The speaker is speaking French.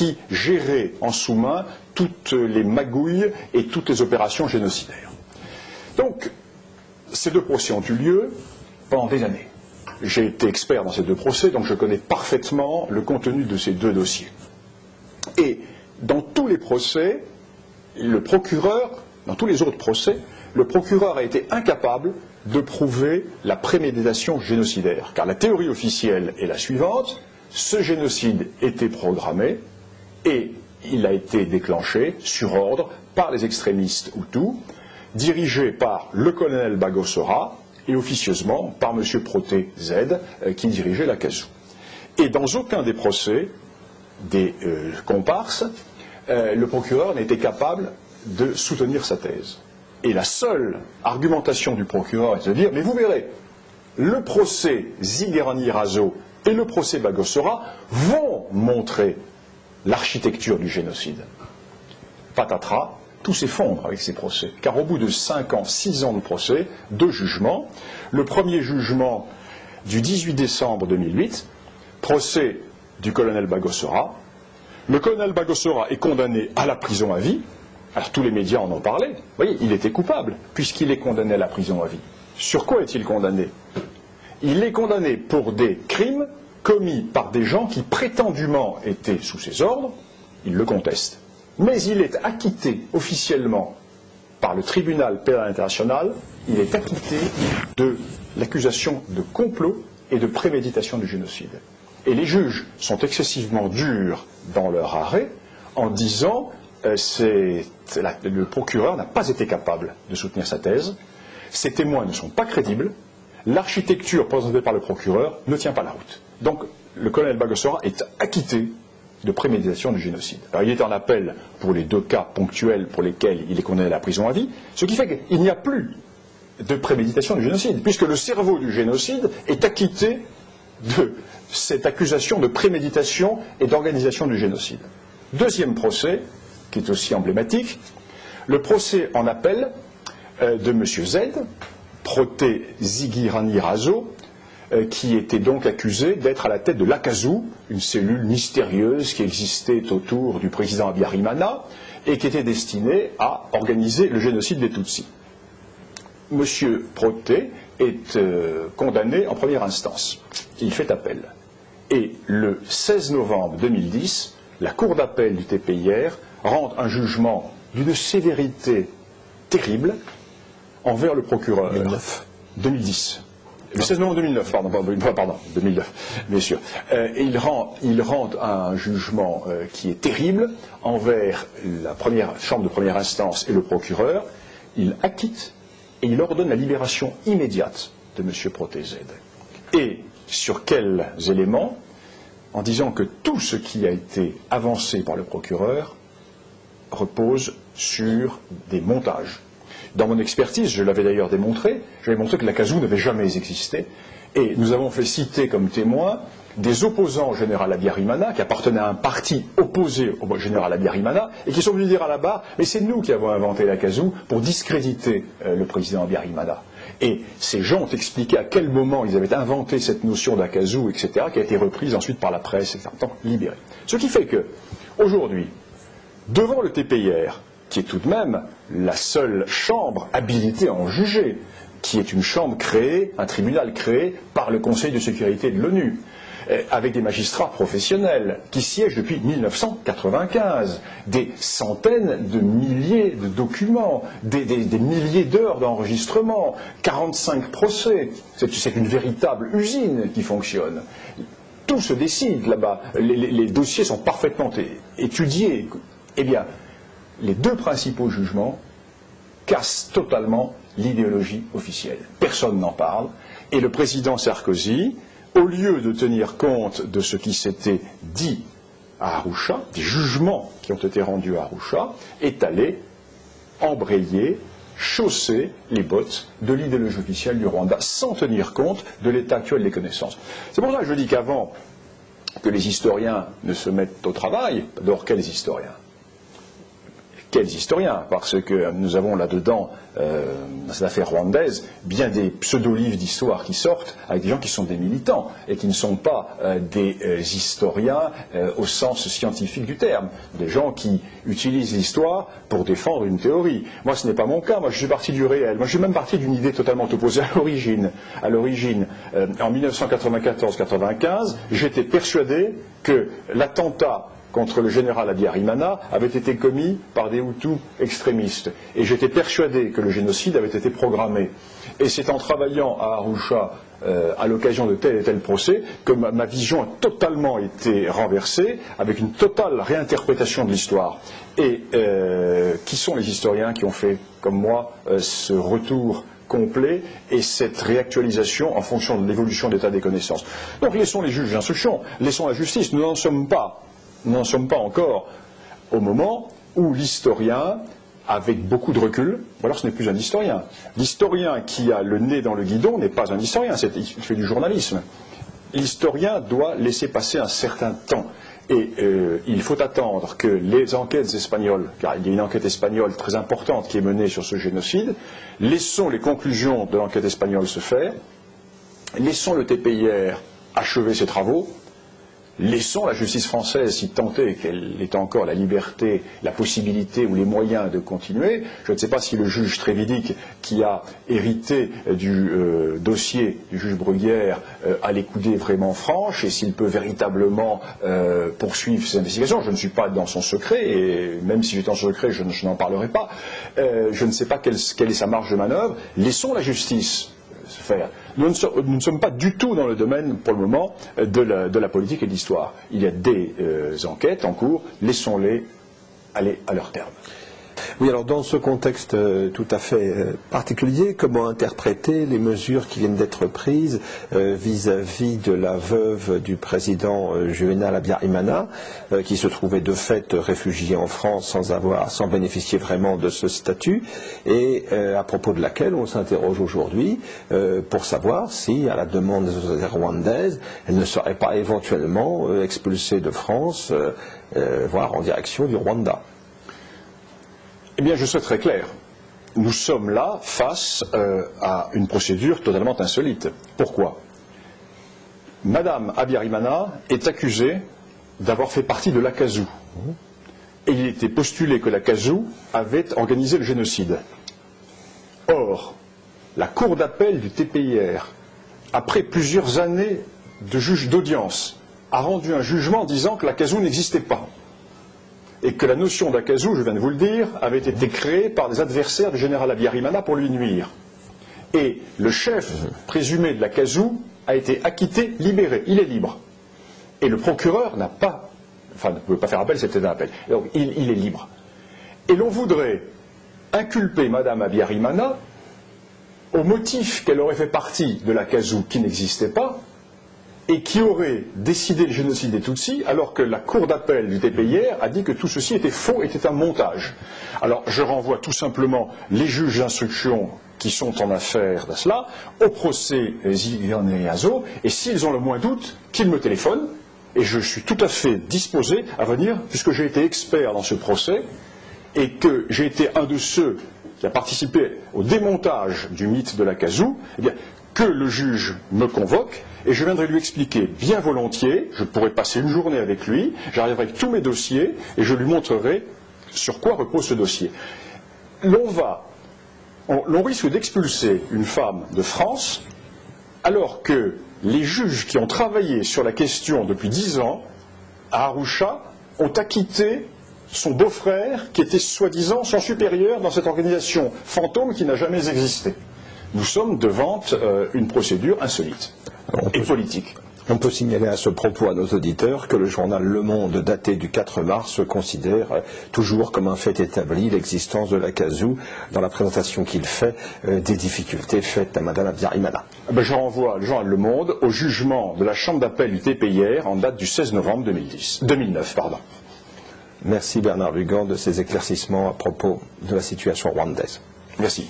qui gérait en sous-main toutes les magouilles et toutes les opérations génocidaires. Donc, ces deux procès ont eu lieu pendant des années. J'ai été expert dans ces deux procès, donc je connais parfaitement le contenu de ces deux dossiers. Et dans tous les procès, le procureur, dans tous les autres procès, le procureur a été incapable de prouver la préméditation génocidaire. Car la théorie officielle est la suivante: ce génocide était programmé et il a été déclenché sur ordre par les extrémistes Hutus, dirigés par le colonel Bagosora et officieusement par M. Proté Z, qui dirigeait la CASU. Et dans aucun des procès des comparses, le procureur n'était capable de soutenir sa thèse. Et la seule argumentation du procureur est de dire: mais vous verrez, le procès Ziguerani-Razo et le procès Bagosora vont montrer l'architecture du génocide. Patatras, tout s'effondre avec ces procès. Car au bout de 5 ans, 6 ans de procès, 2 jugements. Le premier jugement du 18 décembre 2008, procès du colonel Bagosora. Le colonel Bagosora est condamné à la prison à vie. Alors tous les médias en ont parlé. Vous voyez, il était coupable, puisqu'il est condamné à la prison à vie. Sur quoi est-il condamné? Il est condamné pour des crimes commis par des gens qui prétendument étaient sous ses ordres. Il le conteste. Mais il est acquitté officiellement par le tribunal pénal international. Il est acquitté de l'accusation de complot et de préméditation du génocide. Et les juges sont excessivement durs dans leur arrêt en disant le procureur n'a pas été capable de soutenir sa thèse, ses témoins ne sont pas crédibles, l'architecture présentée par le procureur ne tient pas la route. Donc le colonel Bagosora est acquitté de préméditation du génocide. Alors il est en appel pour les 2 cas ponctuels pour lesquels il est condamné à la prison à vie, ce qui fait qu'il n'y a plus de préméditation du génocide, puisque le cerveau du génocide est acquitté de cette accusation de préméditation et d'organisation du génocide. Deuxième procès, qui est aussi emblématique, le procès en appel de M. Z, Proté Ziguerani-Razo, qui était donc accusé d'être à la tête de l'ACASU, une cellule mystérieuse qui existait autour du président Habyarimana et qui était destinée à organiser le génocide des Tutsis. M. Proté est condamné en première instance. Il fait appel. Et le 16 novembre 2010, la Cour d'appel du TPIR rend un jugement d'une sévérité terrible envers le procureur. 2010. Le 16 novembre 2009, pardon, 2009, bien sûr. Il rend un jugement qui est terrible envers la chambre de première instance et le procureur. Il acquitte et il ordonne la libération immédiate de M. Proté Z. Et sur quels éléments? En disant que tout ce qui a été avancé par le procureur repose sur des montages. Dans mon expertise, je l'avais d'ailleurs démontré, j'avais montré que la CASU n'avait jamais existé, et nous avons fait citer comme témoins des opposants au général Habyarimana, qui appartenaient à un parti opposé au général Habyarimana, et qui sont venus dire à la barre: mais c'est nous qui avons inventé la CASU pour discréditer le président Habyarimana. Et ces gens ont expliqué à quel moment ils avaient inventé cette notion d'Akazu, etc., qui a été reprise ensuite par la presse, etc., donc libérée. Ce qui fait que, aujourd'hui, devant le TPIR, qui est tout de même la seule chambre habilitée à en juger, qui est une chambre créée, un tribunal créé par le Conseil de sécurité de l'ONU, avec des magistrats professionnels qui siègent depuis 1995, des centaines de milliers de documents, des milliers d'heures d'enregistrement, 45 procès. C'est une véritable usine qui fonctionne. Tout se décide là-bas. Les dossiers sont parfaitement étudiés. Eh bien, les 2 principaux jugements cassent totalement l'idéologie officielle. Personne n'en parle. Et le président Sarkozy, au lieu de tenir compte de ce qui s'était dit à Arusha, des jugements qui ont été rendus à Arusha, est allé embrayer, chausser les bottes de l'idéologie officielle du Rwanda, sans tenir compte de l'état actuel des connaissances. C'est pour ça que je dis qu'avant que les historiens ne se mettent au travail, d'or quels historiens? quels historiens? Parce que nous avons là-dedans, dans cette affaire rwandaise, bien des pseudo-livres d'histoire qui sortent avec des gens qui sont des militants et qui ne sont pas des historiens au sens scientifique du terme. Des gens qui utilisent l'histoire pour défendre une théorie. Moi, ce n'est pas mon cas. Moi, je suis parti du réel. Moi, je suis même parti d'une idée totalement opposée à l'origine. En 1994-95, j'étais persuadé que l'attentat contre le général Habyarimana avait été commis par des Hutus extrémistes. Et j'étais persuadé que le génocide avait été programmé. Et c'est en travaillant à Arusha, à l'occasion de tel et tel procès, que ma vision a totalement été renversée, avec une totale réinterprétation de l'histoire. Et qui sont les historiens qui ont fait, comme moi, ce retour complet et cette réactualisation en fonction de l'évolution de l'état des connaissances? Donc laissons les juges d'instruction, laissons la justice. Nous n'en sommes pas encore au moment où l'historien, avec beaucoup de recul, ou alors ce n'est plus un historien. L'historien qui a le nez dans le guidon n'est pas un historien, il fait du journalisme. L'historien doit laisser passer un certain temps. Et il faut attendre que les enquêtes espagnoles, car il y a une enquête espagnole très importante qui est menée sur ce génocide, laissons les conclusions de l'enquête espagnole se faire, laissons le TPIR achever ses travaux, laissons la justice française, si tant est qu'elle ait encore la liberté, la possibilité ou les moyens de continuer. Je ne sais pas si le juge Trévidic, qui a hérité du dossier du juge Bruguière, a les coudées vraiment franches et s'il peut véritablement poursuivre ses investigations. Je ne suis pas dans son secret et même si j'étais en secret, je n'en parlerai pas. Je ne sais pas quelle est sa marge de manœuvre. Laissons la justice se faire. Nous ne sommes pas du tout dans le domaine, pour le moment, de la politique et de l'histoire. Il y a des enquêtes en cours, laissons-les aller à leur terme. Oui, alors dans ce contexte tout à fait particulier, comment interpréter les mesures qui viennent d'être prises vis-à-vis de la veuve du président Juvénal Habyarimana, qui se trouvait de fait réfugiée en France sans bénéficier vraiment de ce statut, et à propos de laquelle on s'interroge aujourd'hui pour savoir si, à la demande des autorités rwandaises, elle ne serait pas éventuellement expulsée de France, voire en direction du Rwanda. Eh bien, je serai très clair. Nous sommes là face à une procédure totalement insolite. Pourquoi? Madame Habyarimana est accusée d'avoir fait partie de l'Akazu. Et il était postulé que l'Akazu avait organisé le génocide. Or, la cour d'appel du TPIR, après plusieurs années de juge d'audience, a rendu un jugement disant que l'Akazu n'existait pas. Et que la notion d'Akazu, je viens de vous le dire, avait été créée par des adversaires du général Habyarimana pour lui nuire. Et le chef présumé de l'Akazu a été acquitté, libéré. Il est libre. Et le procureur ne peut pas faire appel, c'était un appel. Donc il est libre. Et l'on voudrait inculper Madame Habyarimana au motif qu'elle aurait fait partie de l'Akazu qui n'existait pas, et qui aurait décidé le génocide des Tutsis, alors que la cour d'appel du TPIR a dit que tout ceci était faux, était un montage. Alors je renvoie tout simplement les juges d'instruction qui sont en affaire de cela au procès Zilian et Azo, et s'ils ont le moins doute, qu'ils me téléphonent, et je suis tout à fait disposé à venir, puisque j'ai été expert dans ce procès, et que j'ai été un de ceux qui a participé au démontage du mythe de l'Akazu, eh bien, que le juge me convoque, et je viendrai lui expliquer bien volontiers, je pourrai passer une journée avec lui, j'arriverai avec tous mes dossiers, et je lui montrerai sur quoi repose ce dossier. L'on risque d'expulser une femme de France, alors que les juges qui ont travaillé sur la question depuis 10 ans, à Arusha, ont acquitté son beau-frère, qui était soi-disant son supérieur dans cette organisation fantôme qui n'a jamais existé. Nous sommes devant une procédure insolite et politique. On peut signaler à ce propos à nos auditeurs que le journal Le Monde, daté du 4 mars, considère toujours comme un fait établi l'existence de l'Akazu dans la présentation qu'il fait des difficultés faites à Madame Habyarimana. Je renvoie le journal Le Monde au jugement de la Chambre d'appel du TPIR en date du 16 novembre 2009. Merci Bernard Lugan de ces éclaircissements à propos de la situation rwandaise. Merci.